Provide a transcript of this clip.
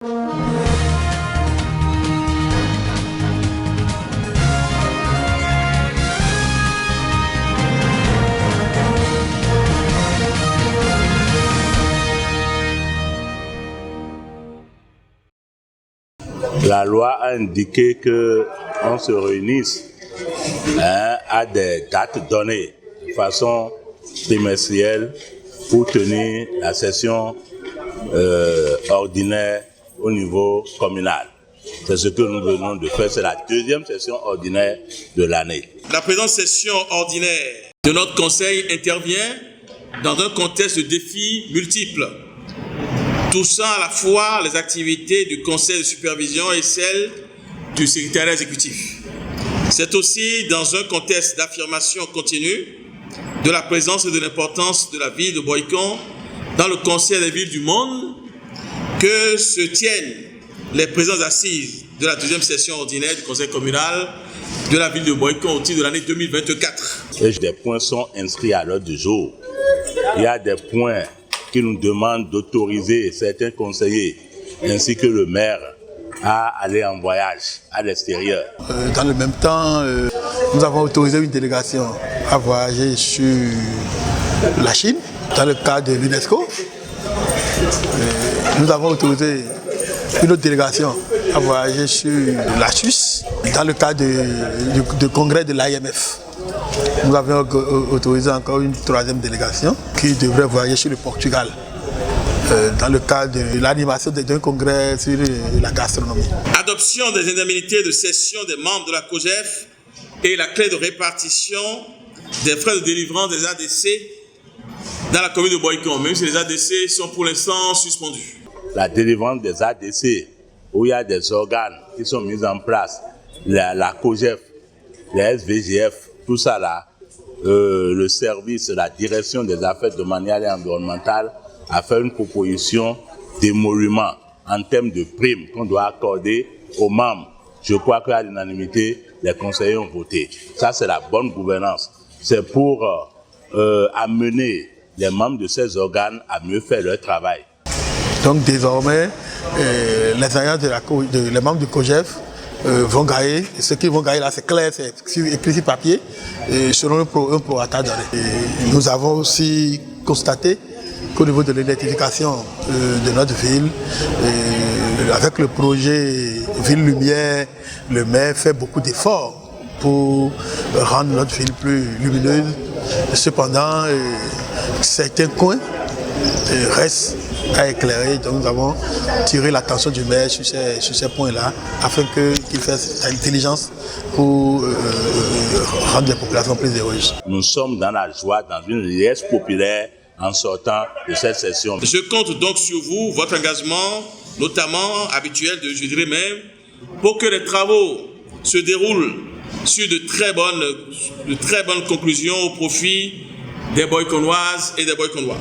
La loi a indiqué qu'on se réunisse à des dates données de façon trimestrielle pour tenir la session ordinaire au niveau communal. C'est ce que nous venons de faire, c'est la deuxième session ordinaire de l'année. La présente session ordinaire de notre conseil intervient dans un contexte de défis multiples, touchant à la fois les activités du conseil de supervision et celles du secrétariat exécutif. C'est aussi dans un contexte d'affirmation continue de la présence et de l'importance de la ville de Boycon dans le conseil des villes du monde que se tiennent les présences assises de la deuxième session ordinaire du conseil communal de la ville de Boycon au titre de l'année 2024. Et des points sont inscrits à l'ordre du jour. Il y a des points qui nous demandent d'autoriser certains conseillers ainsi que le maire à aller en voyage à l'extérieur. Dans le même temps, nous avons autorisé une délégation à voyager sur la Chine dans le cadre de l'UNESCO. Nous avons autorisé une autre délégation à voyager sur la Suisse dans le cadre du congrès de l'IMF. Nous avons autorisé encore une troisième délégation qui devrait voyager sur le Portugal dans le cadre de l'animation d'un congrès sur la gastronomie. Adoption des indemnités de cession des membres de la COGEF et la clé de répartition des frais de délivrance des ADC dans la commune de Boycon, même si les ADC sont pour l'instant suspendus. La délivrance des ADC, où il y a des organes qui sont mis en place, la COGEF, les SVGF, tout ça là, le service, la direction des affaires domaniales et environnementales a fait une proposition d'émolument en termes de primes qu'on doit accorder aux membres. Je crois qu'à l'unanimité, les conseillers ont voté. Ça, c'est la bonne gouvernance. C'est pour amener les membres de ces organes à mieux faire leur travail. Donc désormais, les alliances les membres du COGEF vont gagner. Ce qu'ils vont gagner là, c'est clair, c'est écrit sur papier, selon un prorata donné. Nous avons aussi constaté qu'au niveau de l'identification de notre ville, avec le projet Ville Lumière, le maire fait beaucoup d'efforts pour rendre notre ville plus lumineuse. Cependant, certains coins restent à éclairer. Donc nous avons tiré l'attention du maire sur ces points-là afin qu'il fasse sa diligence pour rendre les populations plus heureuses. Nous sommes dans la joie, dans une liesse populaire en sortant de cette session. Je compte donc sur vous, votre engagement, notamment habituel, je dirais même, pour que les travaux se déroulent sur de très bonnes conclusions au profit des Boyconoises et des Boyconois.